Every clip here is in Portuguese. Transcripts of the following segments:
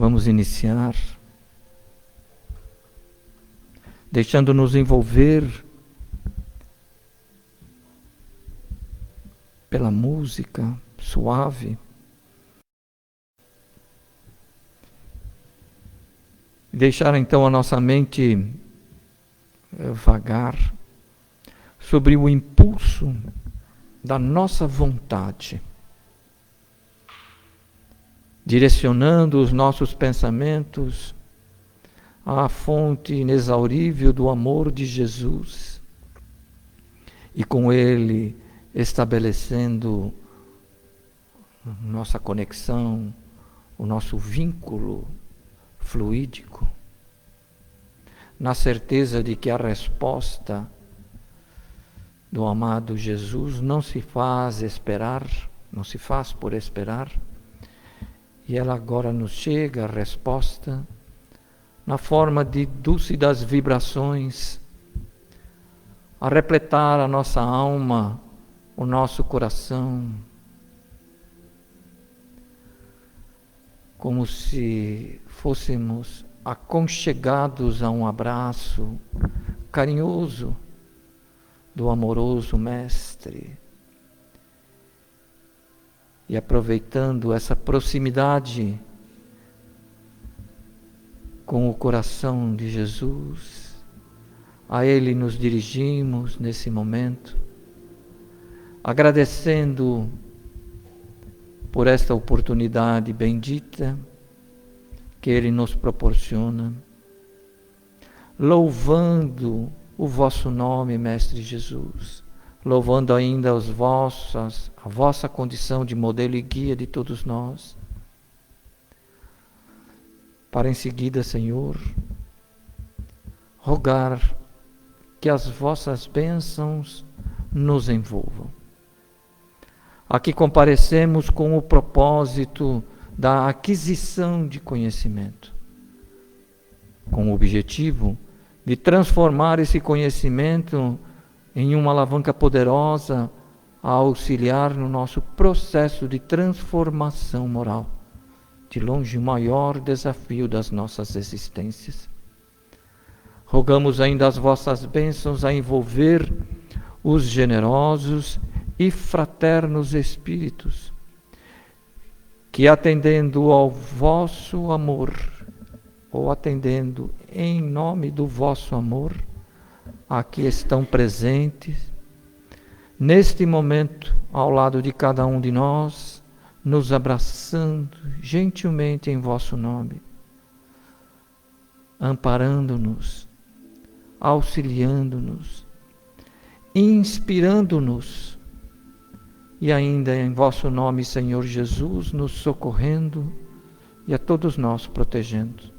Vamos iniciar deixando-nos envolver pela música suave. Deixar então a nossa mente vagar sobre o impulso da nossa vontade, direcionando os nossos pensamentos à fonte inexaurível do amor de Jesus e com ele estabelecendo nossa conexão, o nosso vínculo fluídico, na certeza de que a resposta do amado Jesus não se faz esperar, não se faz por esperar, e ela agora nos chega, a resposta, na forma de dúlcidas vibrações, a repletar a nossa alma, o nosso coração, como se fôssemos aconchegados a um abraço carinhoso do amoroso Mestre. E aproveitando essa proximidade com o coração de Jesus, a Ele nos dirigimos nesse momento, agradecendo por esta oportunidade bendita que Ele nos proporciona, louvando o vosso nome, Mestre Jesus, louvando ainda a vossa condição de modelo e guia de todos nós, para em seguida, Senhor, rogar que as vossas bênçãos nos envolvam. Aqui comparecemos com o propósito da aquisição de conhecimento, com o objetivo de transformar esse conhecimento em uma alavanca poderosa a auxiliar no nosso processo de transformação moral, de longe o maior desafio das nossas existências. Rogamos ainda as vossas bênçãos a envolver os generosos e fraternos espíritos, que atendendo ao vosso amor, ou atendendo em nome do vosso amor, aqui estão presentes, neste momento, ao lado de cada um de nós, nos abraçando gentilmente em vosso nome, amparando-nos, auxiliando-nos, inspirando-nos, e ainda em vosso nome, Senhor Jesus, nos socorrendo e a todos nós protegendo.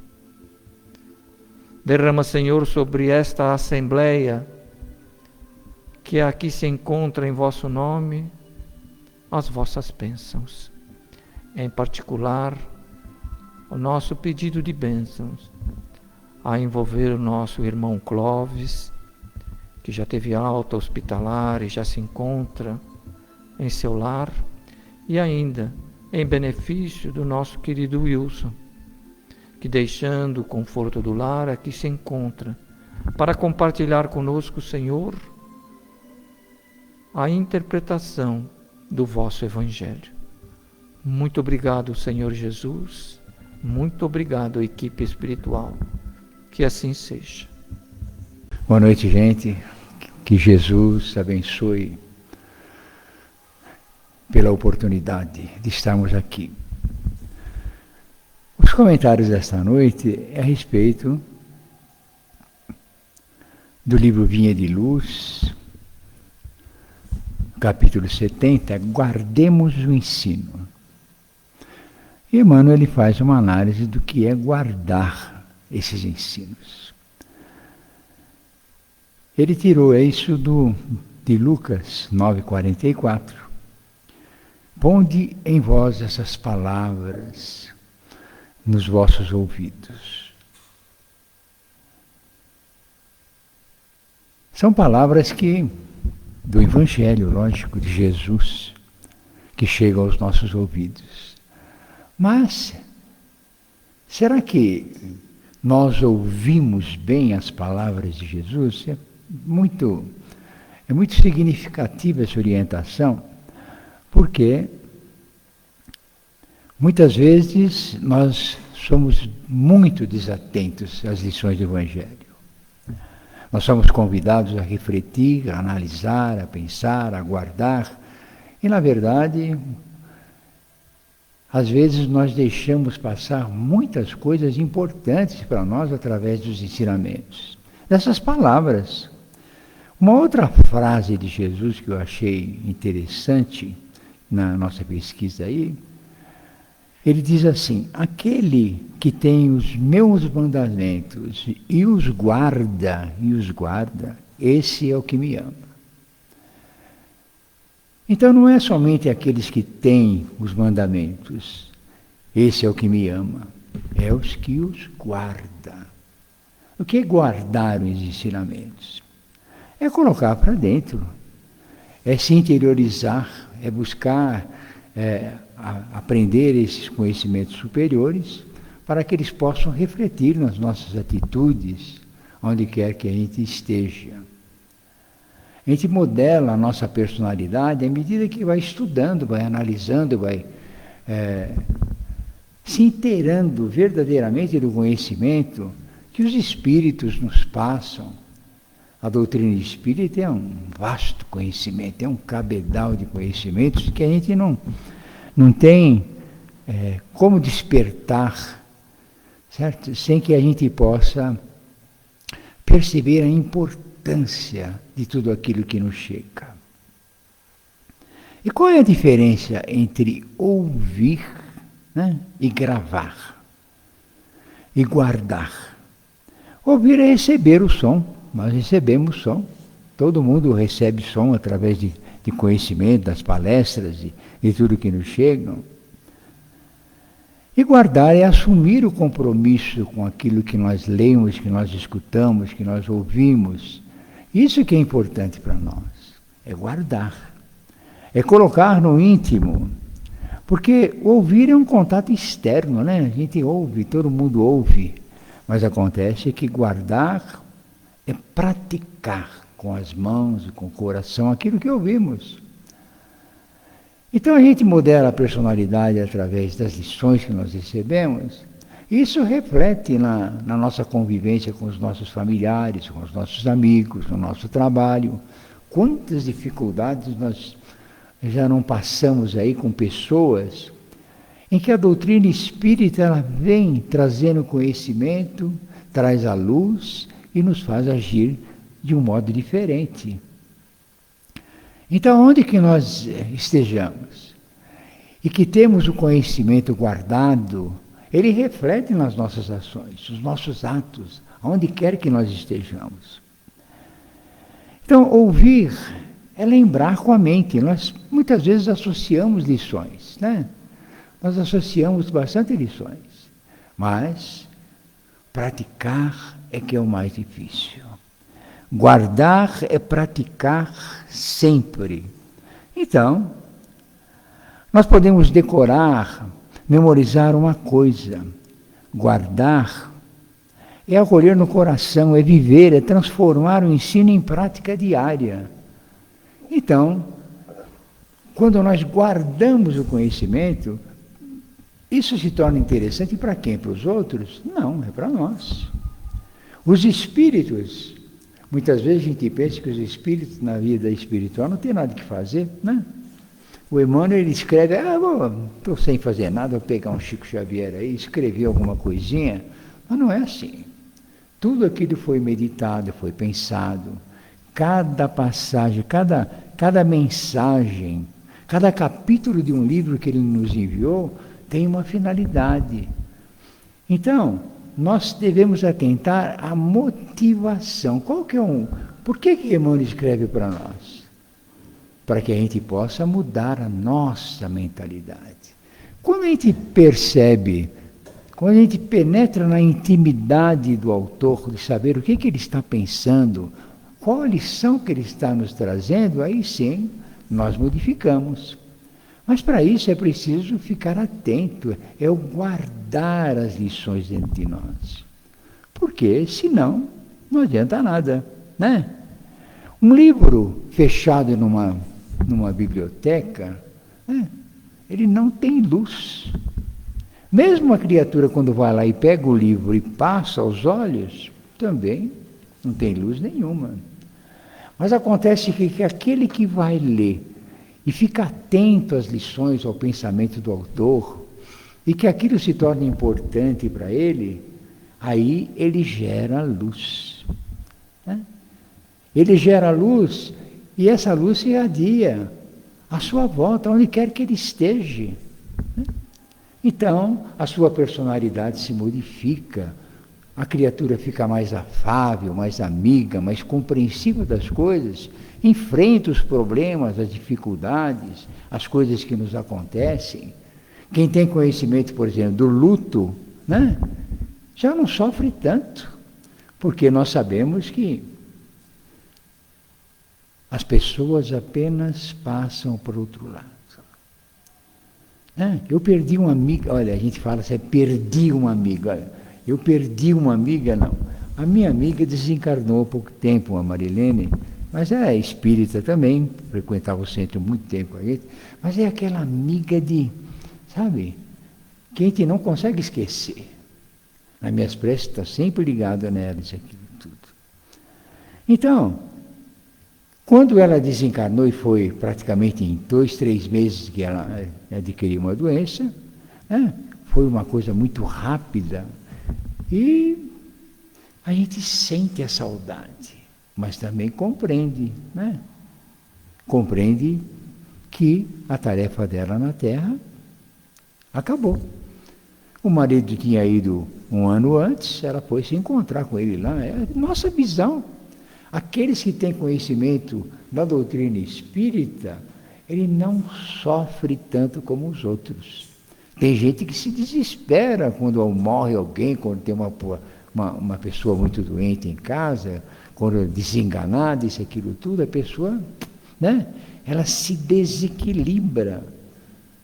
Derrama, Senhor, sobre esta assembleia que aqui se encontra em vosso nome, as vossas bênçãos. Em particular, o nosso pedido de bênçãos a envolver o nosso irmão Clóvis, que já teve alta hospitalar e já se encontra em seu lar, e ainda em benefício do nosso querido Wilson, que deixando o conforto do lar aqui se encontra, para compartilhar conosco, Senhor, a interpretação do vosso Evangelho. Muito obrigado, Senhor Jesus, muito obrigado, equipe espiritual, que assim seja. Boa noite, gente, que Jesus abençoe pela oportunidade de estarmos aqui. Os comentários desta noite é a respeito do livro Vinha de Luz, capítulo 70, Guardemos o Ensino. E Emmanuel ele faz uma análise do que é guardar esses ensinos. Ele tirou isso de Lucas 9,44. Ponde em vós essas palavras nos vossos ouvidos. São palavras do Evangelho, lógico, de Jesus, que chegam aos nossos ouvidos. Mas, será que nós ouvimos bem as palavras de Jesus? É muito significativa essa orientação, porque muitas vezes nós somos muito desatentos às lições do Evangelho. Nós somos convidados a refletir, a analisar, a pensar, a aguardar, e na verdade, às vezes nós deixamos passar muitas coisas importantes para nós através dos ensinamentos. Dessas palavras. Uma outra frase de Jesus que eu achei interessante na nossa pesquisa aí, ele diz assim: aquele que tem os meus mandamentos e os guarda, esse é o que me ama. Então não é somente aqueles que têm os mandamentos, esse é o que me ama, é os que os guarda. O que é guardar os ensinamentos? É colocar para dentro, é se interiorizar, é buscar aprender esses conhecimentos superiores para que eles possam refletir nas nossas atitudes, onde quer que a gente esteja. A gente modela a nossa personalidade à medida que vai estudando, vai analisando, vai se inteirando verdadeiramente do conhecimento que os espíritos nos passam. A doutrina espírita é um vasto conhecimento, é um cabedal de conhecimentos que a gente não tem como despertar, certo? Sem que a gente possa perceber a importância de tudo aquilo que nos chega. E qual é a diferença entre ouvir, né, e gravar, e guardar? Ouvir é receber o som. Nós recebemos som, todo mundo recebe som através de conhecimento, das palestras, de tudo que nos chegam. E guardar é assumir o compromisso com aquilo que nós lemos, que nós escutamos, que nós ouvimos. Isso que é importante para nós, é guardar, é colocar no íntimo. Porque ouvir é um contato externo, né? A gente ouve, todo mundo ouve, mas acontece que guardar é praticar com as mãos e com o coração aquilo que ouvimos. Então a gente modela a personalidade através das lições que nós recebemos. Isso reflete na nossa convivência com os nossos familiares, com os nossos amigos, no nosso trabalho. Quantas dificuldades nós já não passamos aí com pessoas em que a doutrina espírita ela vem trazendo conhecimento, traz a luz e nos faz agir de um modo diferente. Então, onde que nós estejamos e que temos o conhecimento guardado, ele reflete nas nossas ações, nos nossos atos, onde quer que nós estejamos. Então, ouvir é lembrar com a mente. Nós muitas vezes associamos lições, né? Nós associamos bastante lições, mas praticar é que é o mais difícil. Guardar é praticar sempre. Então, nós podemos decorar, memorizar uma coisa. Guardar é acolher no coração, é viver, é transformar o ensino em prática diária. Então, quando nós guardamos o conhecimento, isso se torna interessante para quem? Para os outros? Não, é para nós. Os espíritos, muitas vezes a gente pensa que os espíritos na vida espiritual não tem nada que fazer, né? O Emmanuel ele escreve, estou sem fazer nada, vou pegar um Chico Xavier aí, escrever alguma coisinha, mas não é assim. Tudo aquilo foi meditado, foi pensado, cada passagem, cada mensagem, cada capítulo de um livro que ele nos enviou tem uma finalidade. Então, nós devemos atentar à motivação. Por que Emmanuel escreve para nós? Para que a gente possa mudar a nossa mentalidade. Quando a gente percebe, quando a gente penetra na intimidade do autor, de saber o que ele está pensando, qual a lição que ele está nos trazendo, aí sim, nós modificamos. Mas para isso é preciso ficar atento, é o guardar as lições dentro de nós. Porque senão não adianta nada, né? Um livro fechado numa biblioteca, né? Ele não tem luz. Mesmo a criatura, quando vai lá e pega o livro e passa aos olhos, também não tem luz nenhuma. Mas acontece que aquele que vai ler e fica atento às lições, ao pensamento do autor, e que aquilo se torna importante para ele, aí ele gera luz. Né? Ele gera luz e essa luz se irradia à sua volta, onde quer que ele esteja. Né? Então, a sua personalidade se modifica, a criatura fica mais afável, mais amiga, mais compreensiva das coisas, enfrenta os problemas, as dificuldades, as coisas que nos acontecem. Quem tem conhecimento, por exemplo, do luto, né, já não sofre tanto, porque nós sabemos que as pessoas apenas passam para o outro lado. Eu perdi uma amiga, olha, a gente fala assim, perdi uma amiga. Olha, eu perdi uma amiga, não. A minha amiga desencarnou há pouco tempo, a Marilene, mas é espírita também, frequentava o centro há muito tempo. Mas é aquela amiga sabe, que a gente não consegue esquecer. Nas minhas preces está sempre ligado nela, isso aqui, tudo. Então, quando ela desencarnou, e foi praticamente em 2, 3 meses que ela adquiriu uma doença, né? Foi uma coisa muito rápida, e a gente sente a saudade, mas também compreende, né? Compreende que a tarefa dela na Terra acabou. O marido tinha ido 1 ano antes, ela foi se encontrar com ele lá. É a nossa visão. Aqueles que têm conhecimento da doutrina espírita, ele não sofre tanto como os outros. Tem gente que se desespera quando morre alguém, quando tem uma pessoa muito doente em casa, quando desenganada, isso, aquilo tudo, a pessoa, né, ela se desequilibra.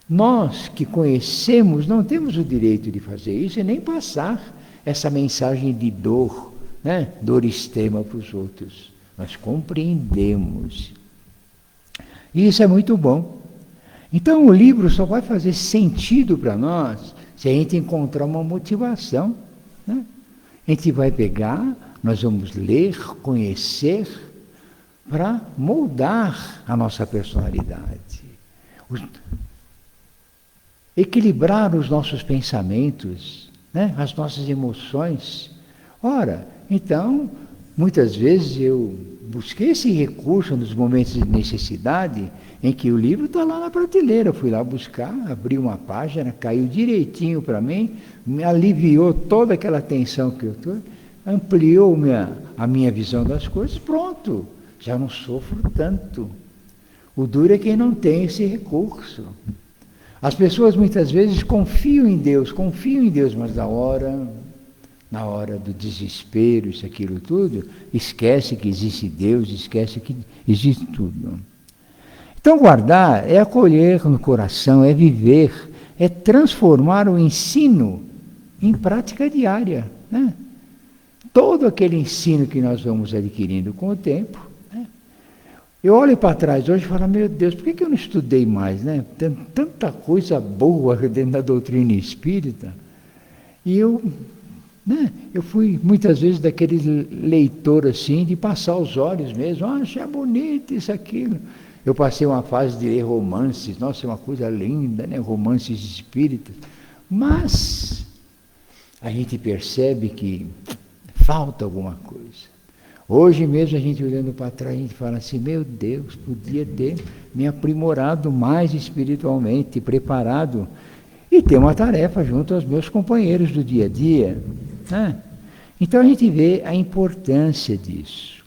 Nós que conhecemos não temos o direito de fazer isso e nem passar essa mensagem de dor, né? Dor extrema para os outros. Nós compreendemos. E isso é muito bom. Então o livro só vai fazer sentido para nós se a gente encontrar uma motivação. Né? A gente vai pegar, nós vamos ler, conhecer, para moldar a nossa personalidade. Equilibrar os nossos pensamentos, né? As nossas emoções. Ora, então, muitas vezes eu busquei esse recurso nos momentos de necessidade, em que o livro está lá na prateleira. Eu fui lá buscar, abri uma página, caiu direitinho para mim, me aliviou toda aquela tensão que eu estou, ampliou a minha visão das coisas, pronto, já não sofro tanto. O duro é quem não tem esse recurso. As pessoas muitas vezes confiam em Deus, mas na hora do desespero, isso, aquilo tudo, esquece que existe Deus, esquece que existe tudo. Então guardar é acolher no coração, é viver, é transformar o ensino em prática diária. Né? Todo aquele ensino que nós vamos adquirindo com o tempo, eu olho para trás hoje e falo, meu Deus, por que eu não estudei mais? Né? Tem tanta coisa boa dentro da doutrina espírita. E eu fui muitas vezes daquele leitor assim, de passar os olhos mesmo, achei bonito isso, aquilo. Eu passei uma fase de ler romances, nossa, é uma coisa linda, né? Romances espíritas. Mas a gente percebe que falta alguma coisa. Hoje mesmo a gente olhando para trás, a gente fala assim, meu Deus, podia ter me aprimorado mais espiritualmente, preparado, e ter uma tarefa junto aos meus companheiros do dia a dia. Né? Então a gente vê a importância disso.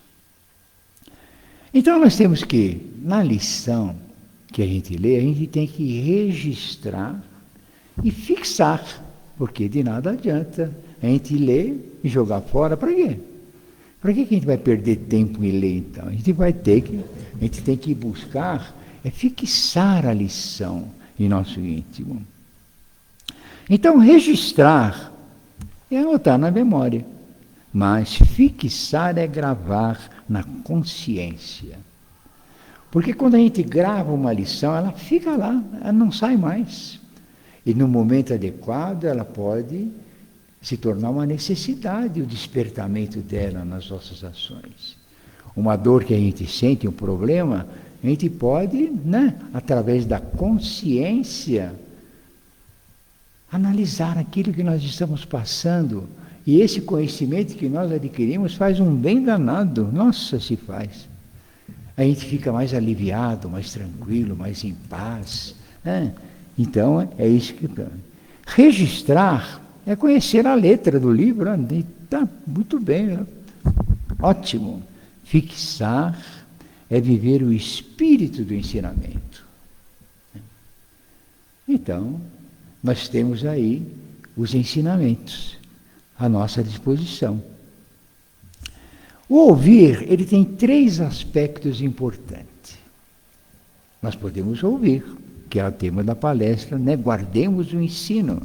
Então nós temos que, na lição que a gente lê, a gente tem que registrar e fixar, porque de nada adianta a gente ler e jogar fora, para quê? Para que a gente vai perder tempo em ler, então? A gente tem que buscar fixar a lição, em nosso íntimo. Então, registrar é anotar na memória, mas fixar é gravar na consciência. Porque quando a gente grava uma lição, ela fica lá, ela não sai mais. E no momento adequado, ela pode se tornar uma necessidade, o despertamento dela nas nossas ações. Uma dor que a gente sente, um problema, a gente pode, através da consciência, analisar aquilo que nós estamos passando. E esse conhecimento que nós adquirimos faz um bem danado. Nossa, se faz. A gente fica mais aliviado, mais tranquilo, mais em paz. Então, é isso que... Registrar é conhecer a letra do livro. Está muito bem. Ótimo. Fixar é viver o espírito do ensinamento. Então, nós temos aí os ensinamentos à nossa disposição. O ouvir, ele tem 3 aspectos importantes. Nós podemos ouvir, que é o tema da palestra, guardemos o ensino.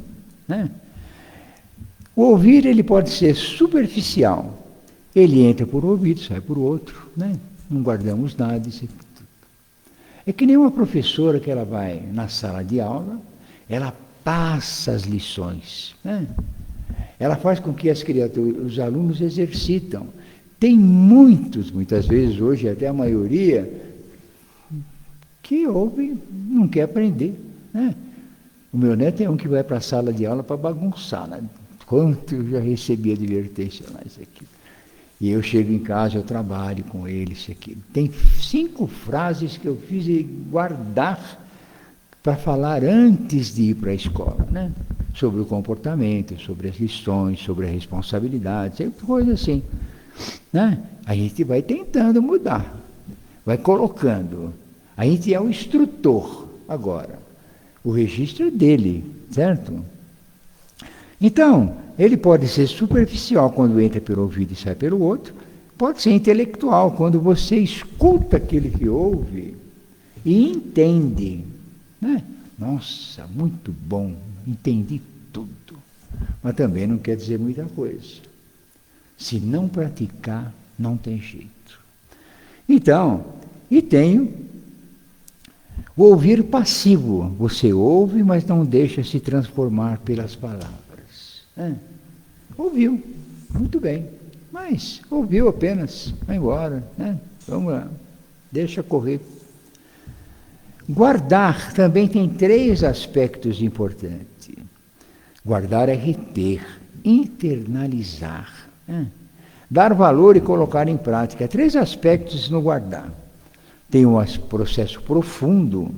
O ouvir, ele pode ser superficial. Ele entra por um ouvido, sai por outro. Não guardamos nada. Isso é que nem uma professora que ela vai na sala de aula, ela passa as lições. Ela faz com que os alunos exercitam. Tem muitas vezes, hoje até a maioria, que ouve, não quer aprender. O meu neto é um que vai para a sala de aula para bagunçar. Quanto eu já recebi advertência lá, isso aqui. E eu chego em casa, eu trabalho com ele, isso aqui. Tem 5 frases que eu fiz guardar para falar antes de ir para a escola, sobre o comportamento, sobre as lições, sobre a responsabilidade, coisa assim. A gente vai tentando mudar, vai colocando. A gente é o instrutor agora. O registro é dele, certo? Então, ele pode ser superficial quando entra pelo ouvido e sai pelo outro, pode ser intelectual quando você escuta aquele que ouve e entende. Nossa, muito bom, entendi tudo. Mas também não quer dizer muita coisa. Se não praticar, não tem jeito. Então, e tem o ouvir passivo. Você ouve, mas não deixa se transformar pelas palavras. Ouviu, muito bem, mas ouviu apenas, vai embora, vamos lá, deixa correr. Guardar também tem 3 aspectos importantes. Guardar é reter, internalizar, dar valor e colocar em prática. 3 aspectos no guardar. Tem um processo profundo,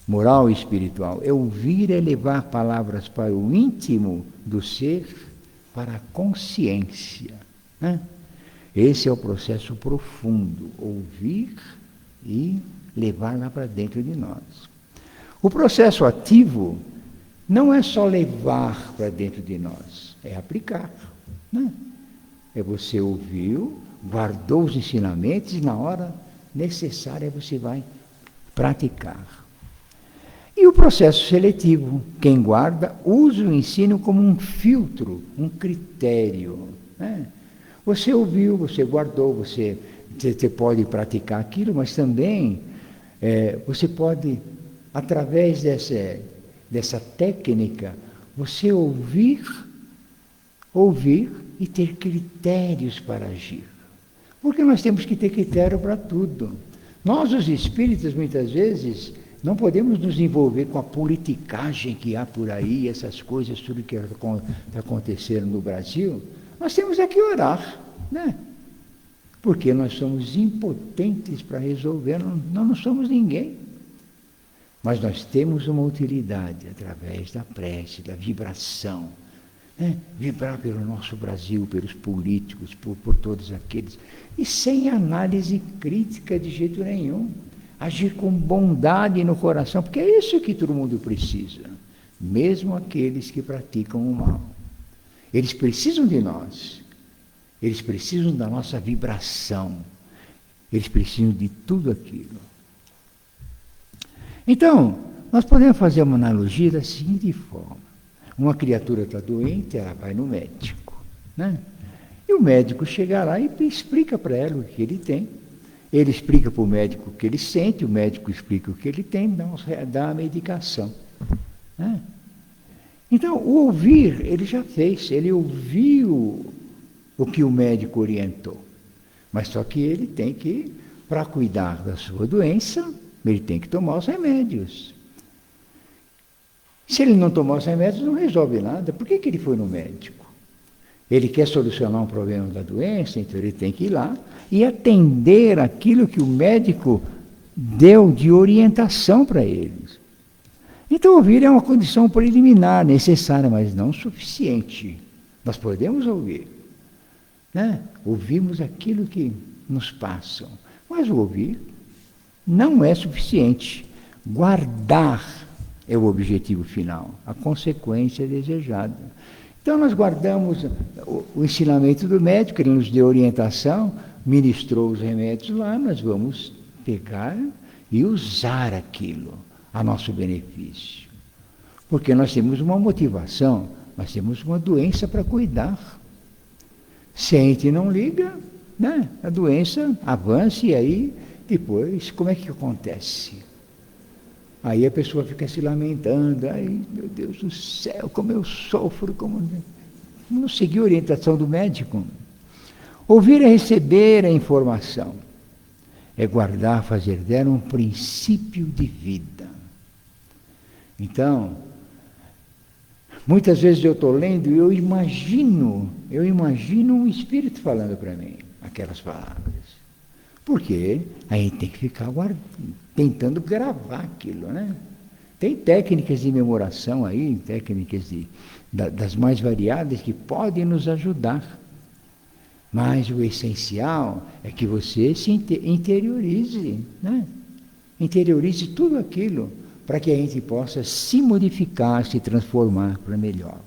moral e espiritual. É ouvir, é levar palavras para o íntimo do ser, para a consciência. Esse é o processo profundo, ouvir e levar lá para dentro de nós. O processo ativo não é só levar para dentro de nós, é aplicar. É você ouviu, guardou os ensinamentos e na hora necessária você vai praticar. E o processo seletivo, quem guarda, usa o ensino como um filtro, um critério. Você ouviu, você guardou, você pode praticar aquilo, mas também você pode, através dessa técnica, você ouvir e ter critérios para agir. Porque nós temos que ter critério para tudo. Nós, os espíritas, muitas vezes, não podemos nos envolver com a politicagem que há por aí, essas coisas, tudo que está acontecendo no Brasil. Nós temos que orar, porque nós somos impotentes para resolver, nós não somos ninguém. Mas nós temos uma utilidade através da prece, da vibração. Vibrar pelo nosso Brasil, pelos políticos, por todos aqueles. E sem análise crítica de jeito nenhum. Agir com bondade no coração, porque é isso que todo mundo precisa. Mesmo aqueles que praticam o mal. Eles precisam de nós. Eles precisam da nossa vibração. Eles precisam de tudo aquilo. Então, nós podemos fazer uma analogia da seguinte forma. Uma criatura está doente, ela vai no médico, né? E o médico chega lá e explica para ela o que ele tem. Ele explica para o médico o que ele sente, o médico explica o que ele tem, dá a medicação, né? Então, o ouvir, ele já fez, ele ouviu o que o médico orientou. Mas só que ele tem que, para cuidar da sua doença, ele tem que tomar os remédios. Se ele não tomar os remédios, não resolve nada. Por que ele foi no médico? Ele quer solucionar um problema da doença, então ele tem que ir lá e atender aquilo que o médico deu de orientação para eles. Então, ouvir é uma condição preliminar, necessária, mas não suficiente. Nós podemos ouvir, né? Ouvimos aquilo que nos passam, mas o ouvir não é suficiente. Guardar é o objetivo final, a consequência desejada. Então, nós guardamos o ensinamento do médico, ele nos deu orientação, ministrou os remédios lá, nós vamos pegar e usar aquilo a nosso benefício. Porque nós temos uma motivação, nós temos uma doença para cuidar. Se a gente não liga, né, a doença avança e aí, depois, como é que acontece? Aí a pessoa fica se lamentando, ai meu Deus do céu, como eu sofro, como não segui a orientação do médico. Ouvir é receber a informação, é guardar, fazer dela um princípio de vida. Então, muitas vezes eu estou lendo e eu imagino um espírito falando para mim aquelas palavras. Porque a gente tem que ficar tentando gravar aquilo, né? Tem técnicas de memoração aí, técnicas das mais variadas que podem nos ajudar. Mas o essencial é que você se interiorize, né? Interiorize tudo aquilo para que a gente possa se modificar, se transformar para melhor.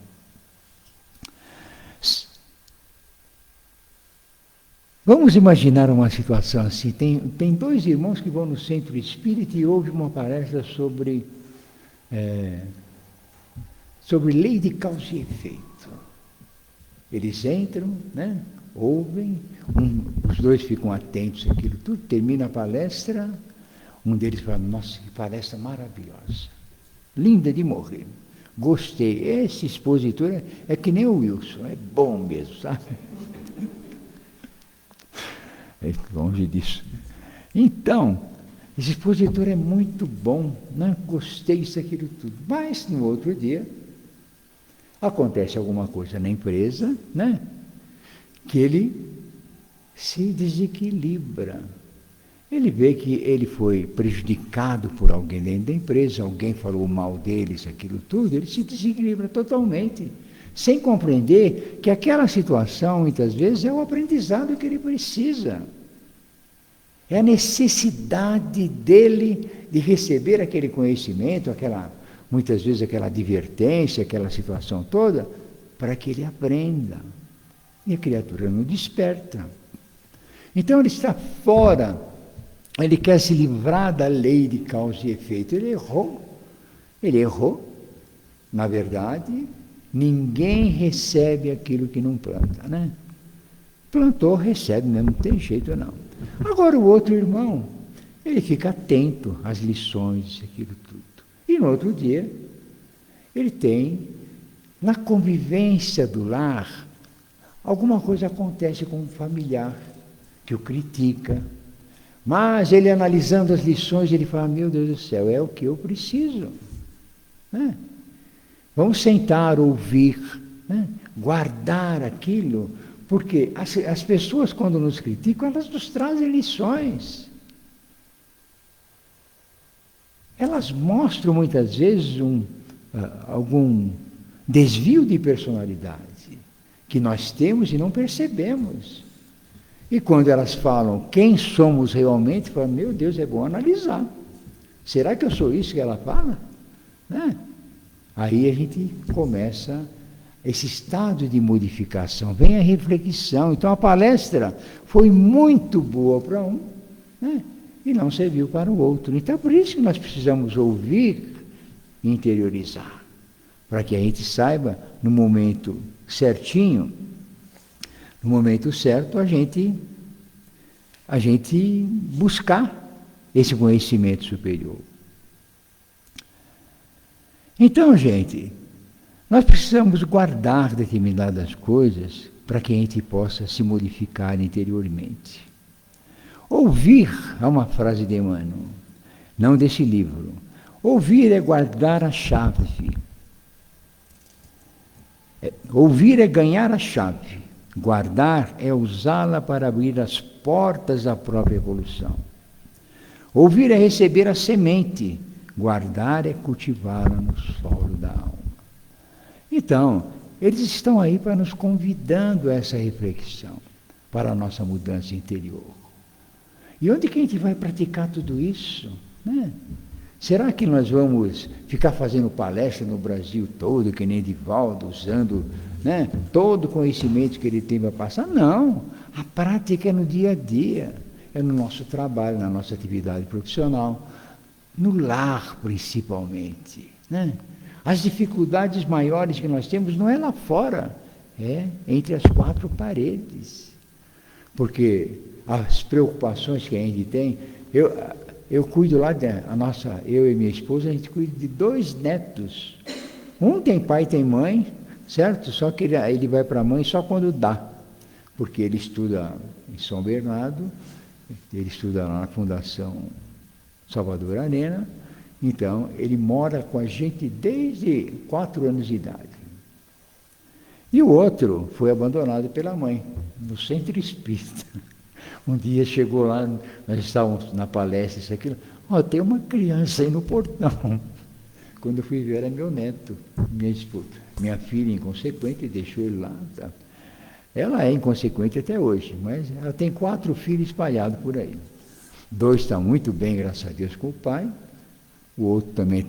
Vamos imaginar uma situação assim. Tem dois irmãos que vão no centro espírita e ouvem uma palestra sobre lei de causa e efeito. Eles entram, né? Ouvem, os dois ficam atentos àquilo tudo, termina a palestra, um deles fala, nossa, que palestra maravilhosa, linda de morrer, gostei, esse expositor é que nem o Wilson, é bom mesmo, sabe? É longe disso. Então, esse expositor é muito bom, né? Gostei disso, aquilo tudo, mas no outro dia, acontece alguma coisa na empresa, né? Que ele se desequilibra. Ele vê que ele foi prejudicado por alguém dentro da empresa, alguém falou mal deles, aquilo tudo, ele se desequilibra totalmente, sem compreender que aquela situação, muitas vezes, é o aprendizado que ele precisa. É a necessidade dele de receber aquele conhecimento, muitas vezes aquela advertência, aquela situação toda, para que ele aprenda. E a criatura não desperta. Então ele está fora, ele quer se livrar da lei de causa e efeito. Ele errou. Na verdade, ninguém recebe aquilo que não planta, né? Plantou, recebe mesmo, não tem jeito não. Agora o outro irmão, ele fica atento às lições, aquilo tudo. E no outro dia, ele tem, na convivência do lar, alguma coisa acontece com um familiar que o critica, mas ele analisando as lições, ele fala, meu Deus do céu, é o que eu preciso, né? Vamos sentar, ouvir, né? Guardar aquilo, porque as pessoas quando nos criticam, elas nos trazem lições. Elas mostram muitas vezes algum desvio de personalidade que nós temos e não percebemos. E quando elas falam quem somos realmente, falam, meu Deus, é bom analisar. Será que eu sou isso que ela fala? Né? Aí a gente começa esse estado de modificação, vem a reflexão. Então a palestra foi muito boa para um, né? E não serviu para o outro. Então é por isso que nós precisamos ouvir interiorizar, para que a gente saiba, no momento certinho, no momento certo, a gente buscar esse conhecimento superior. Então, gente, nós precisamos guardar determinadas coisas para que a gente possa se modificar interiormente. Ouvir, é uma frase de Emmanuel, não desse livro. Ouvir é guardar a chave. Ouvir é ganhar a chave. Guardar é usá-la para abrir as portas da própria evolução. Ouvir é receber a semente. Guardar é cultivá-la no solo da alma. Então, eles estão aí para nos convidando a essa reflexão, para a nossa mudança interior. E onde que a gente vai praticar tudo isso? Né? Será que nós vamos ficar fazendo palestra no Brasil todo, que nem Divaldo, usando, né, todo o conhecimento que ele tem para passar? Não, a prática é no dia a dia, é no nosso trabalho, na nossa atividade profissional, no lar principalmente. Né? As dificuldades maiores que nós temos não é lá fora, é entre as quatro paredes. Porque as preocupações que a gente tem, eu cuido lá, eu e minha esposa, a gente cuida de 2 netos. Um tem pai e tem mãe, certo? Só que ele vai para a mãe só quando dá. Porque ele estuda em São Bernardo, ele estuda lá na Fundação Salvador Arena, então ele mora com a gente desde 4 anos de idade. E o outro foi abandonado pela mãe, no centro espírita. Um dia chegou lá, nós estávamos na palestra, isso aquilo, tem uma criança aí no portão. Quando eu fui ver, era meu neto, minha esposa. Minha filha, inconsequente, deixou ele lá. Tá? Ela é inconsequente até hoje, mas ela tem 4 filhos espalhados por aí. 2 estão muito bem, graças a Deus, com o pai. O outro também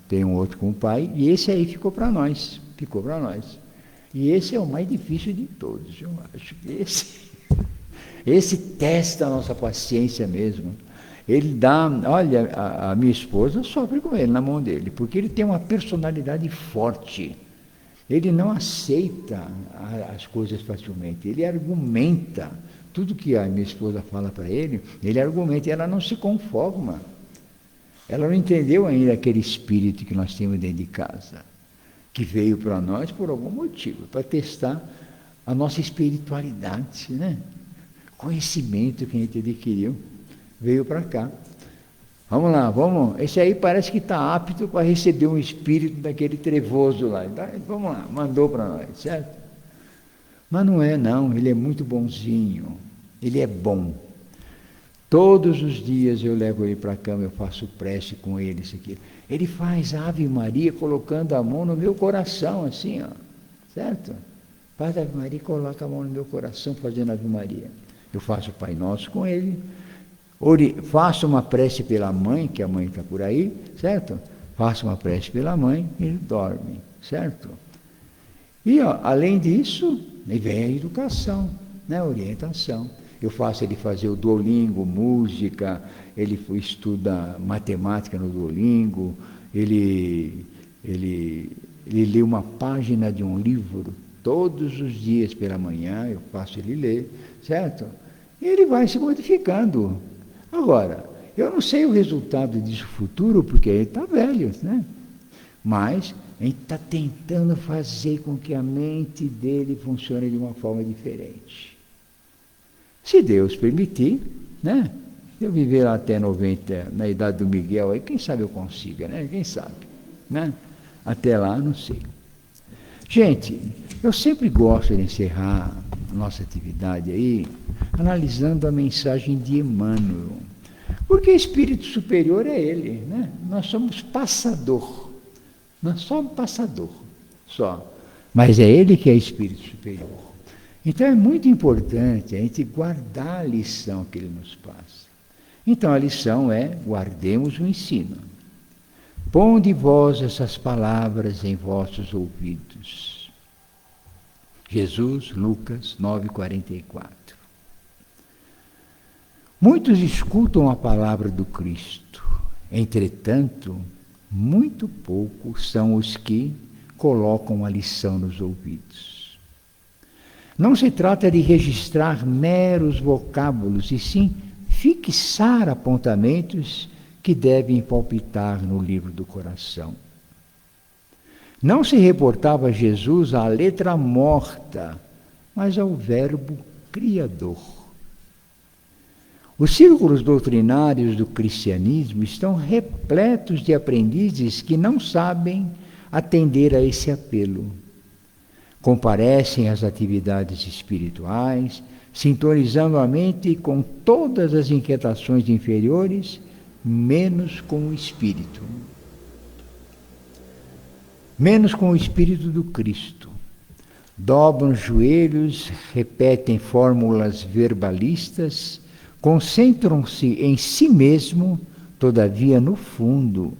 tem um outro com o pai. E esse aí ficou para nós. E esse é o mais difícil de todos, eu acho que esse testa a nossa paciência mesmo. Ele dá, olha, a minha esposa sofre com ele na mão dele, porque ele tem uma personalidade forte. Ele não aceita as coisas facilmente, ele argumenta. Tudo que a minha esposa fala para ele argumenta, e ela não se conforma. Ela não entendeu ainda aquele espírito que nós temos dentro de casa, que veio para nós por algum motivo, para testar a nossa espiritualidade, né? Conhecimento que a gente adquiriu, veio para cá. Vamos lá, esse aí parece que está apto para receber um espírito daquele trevoso lá. Então, vamos lá, mandou para nós, certo? Mas não é não, ele é muito bonzinho, ele é bom. Todos os dias eu levo ele para a cama, eu faço prece com ele, isso aqui. Ele faz Ave Maria colocando a mão no meu coração, assim, ó, certo? Faz Ave Maria e coloca a mão no meu coração fazendo Ave Maria. Eu faço o Pai Nosso com ele, faço uma prece pela mãe, que a mãe está por aí, certo? Faço uma prece pela mãe e ele dorme, certo? E, ó, além disso, vem a educação, né? A orientação. Eu faço ele fazer o Duolingo, música, ele estuda matemática no Duolingo, ele lê uma página de um livro todos os dias pela manhã, eu faço ele ler, certo? E ele vai se modificando. Agora, eu não sei o resultado disso futuro, porque ele está velho, né? Mas a gente está tentando fazer com que a mente dele funcione de uma forma diferente. Se Deus permitir, né? Se eu viver até 90, na idade do Miguel, aí quem sabe eu consiga, né? Quem sabe, né? Até lá, não sei. Gente, eu sempre gosto de encerrar a nossa atividade aí, analisando a mensagem de Emmanuel. Porque espírito superior é ele, né? Nós somos passador. Nós somos passador, só. Mas é ele que é espírito superior. Então é muito importante a gente guardar a lição que ele nos passa. Então a lição é: guardemos o ensino. Ponde vós essas palavras em vossos ouvidos. Jesus, Lucas 9:44. Muitos escutam a palavra do Cristo, entretanto, muito poucos são os que colocam a lição nos ouvidos. Não se trata de registrar meros vocábulos, e sim fixar apontamentos que devem palpitar no livro do coração. Não se reportava Jesus à letra morta, mas ao verbo criador. Os círculos doutrinários do cristianismo estão repletos de aprendizes que não sabem atender a esse apelo. Comparecem às atividades espirituais, sintonizando a mente com todas as inquietações inferiores, menos com o espírito. Menos com o espírito do Cristo. Dobram os joelhos, repetem fórmulas verbalistas, concentram-se em si mesmo, todavia no fundo,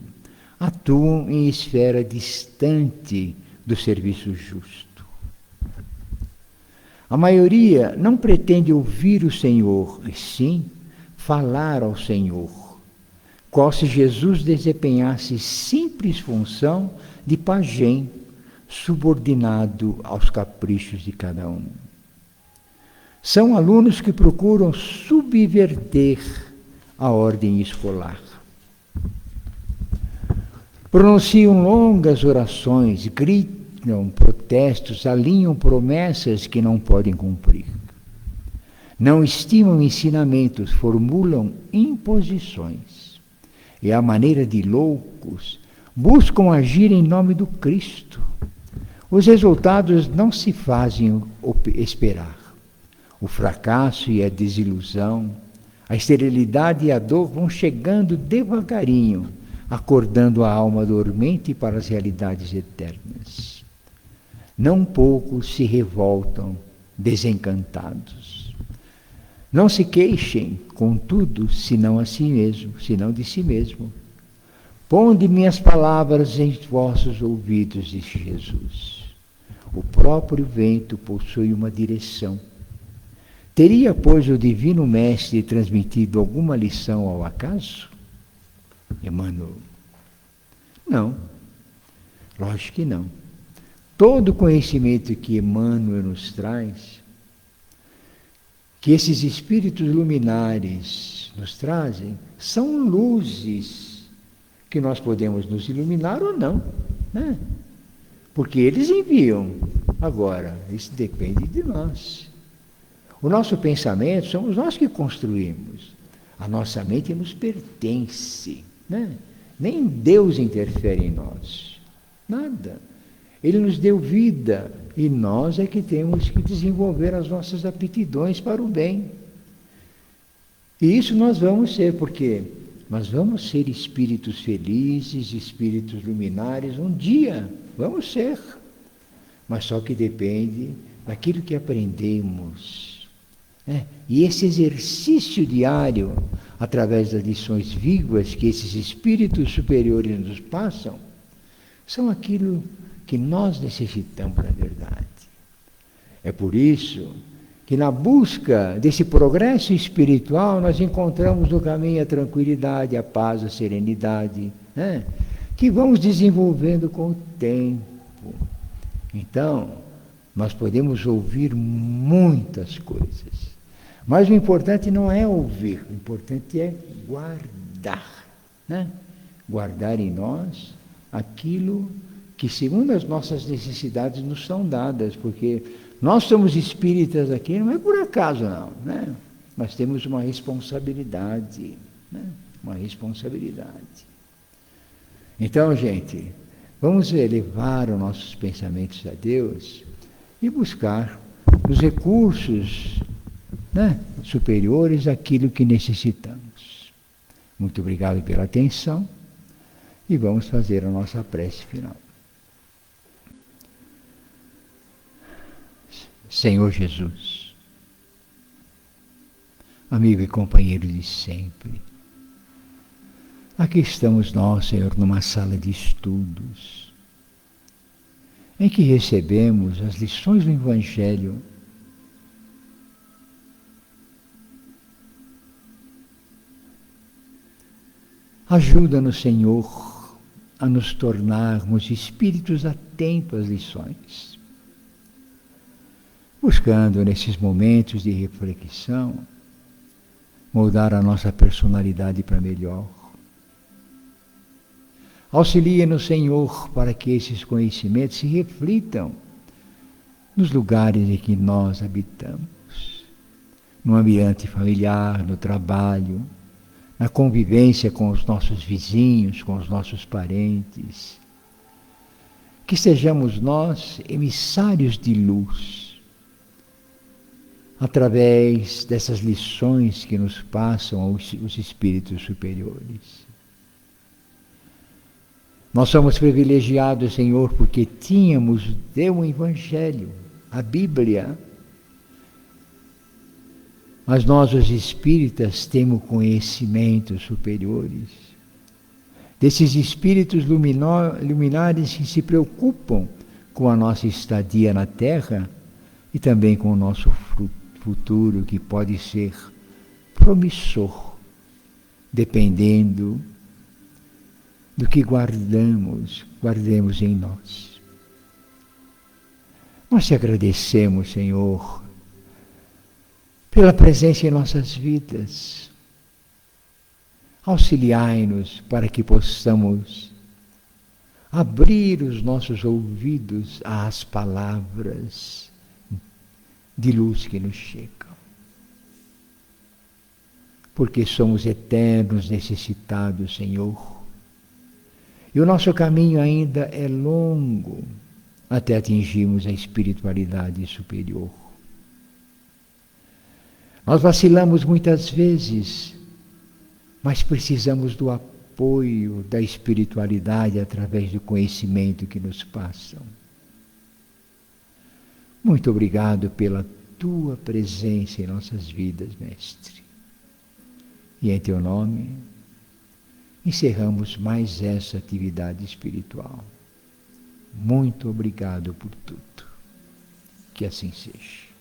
atuam em esfera distante do serviço justo. A maioria não pretende ouvir o Senhor, e sim falar ao Senhor, qual se Jesus desempenhasse simples função de pajem, subordinado aos caprichos de cada um. São alunos que procuram subverter a ordem escolar. Pronunciam longas orações, gritam protestos, alinham promessas que não podem cumprir. Não estimam ensinamentos, formulam imposições. E à maneira de loucos, buscam agir em nome do Cristo. Os resultados não se fazem esperar. O fracasso e a desilusão, a esterilidade e a dor vão chegando devagarinho, acordando a alma dormente para as realidades eternas. Não poucos se revoltam, desencantados. Não se queixem, contudo, senão a si mesmo, senão de si mesmo. Ponde minhas palavras em vossos ouvidos, disse Jesus. O próprio vento possui uma direção. Teria, pois, o Divino Mestre transmitido alguma lição ao acaso? Emmanuel? Não. Lógico que não. Todo o conhecimento que Emmanuel nos traz, que esses espíritos luminares nos trazem, são luzes que nós podemos nos iluminar ou não, né? Porque eles enviam. Agora, isso depende de nós. O nosso pensamento somos nós que construímos. A nossa mente nos pertence, né? Nem Deus interfere em nós. Nada. Ele nos deu vida e nós é que temos que desenvolver as nossas aptidões para o bem. E isso nós vamos ser, porque nós vamos ser espíritos felizes, espíritos luminares um dia. Vamos ser. Mas só que depende daquilo que aprendemos. E esse exercício diário, através das lições vivas que esses espíritos superiores nos passam, são aquilo que nós necessitamos na verdade. É por isso que na busca desse progresso espiritual nós encontramos no caminho a tranquilidade, a paz, a serenidade, que vamos desenvolvendo com o tempo. Então, nós podemos ouvir muitas coisas. Mas o importante não é ouvir, o importante é guardar. Guardar em nós aquilo que, segundo as nossas necessidades, nos são dadas, porque nós somos espíritas aqui, não é por acaso não, Nós temos uma responsabilidade, uma responsabilidade. Então, gente, vamos elevar os nossos pensamentos a Deus e buscar os recursos superiores àquilo que necessitamos. Muito obrigado pela atenção e vamos fazer a nossa prece final. Senhor Jesus, amigo e companheiro de sempre, aqui estamos nós, Senhor, numa sala de estudos, em que recebemos as lições do Evangelho. Ajuda-nos, Senhor, a nos tornarmos espíritos atentos às lições, buscando nesses momentos de reflexão moldar a nossa personalidade para melhor. Auxilia-nos, Senhor, para que esses conhecimentos se reflitam nos lugares em que nós habitamos, no ambiente familiar, no trabalho, na convivência com os nossos vizinhos, com os nossos parentes. Que sejamos nós emissários de luz, através dessas lições que nos passam os espíritos superiores. Nós somos privilegiados, Senhor, porque tínhamos o Evangelho, a Bíblia. Mas nós, os espíritas, temos conhecimentos superiores, desses espíritos luminares que se preocupam com a nossa estadia na Terra e também com o nosso futuro, que pode ser promissor, dependendo do que guardemos em nós. Nós te agradecemos, Senhor, pela presença em nossas vidas. Auxiliai-nos para que possamos abrir os nossos ouvidos às palavras de luz que nos chegam. Porque somos eternos necessitados, Senhor. E o nosso caminho ainda é longo até atingirmos a espiritualidade superior. Nós vacilamos muitas vezes, mas precisamos do apoio da espiritualidade através do conhecimento que nos passam. Muito obrigado pela tua presença em nossas vidas, Mestre. E em teu nome, encerramos mais essa atividade espiritual. Muito obrigado por tudo. Que assim seja.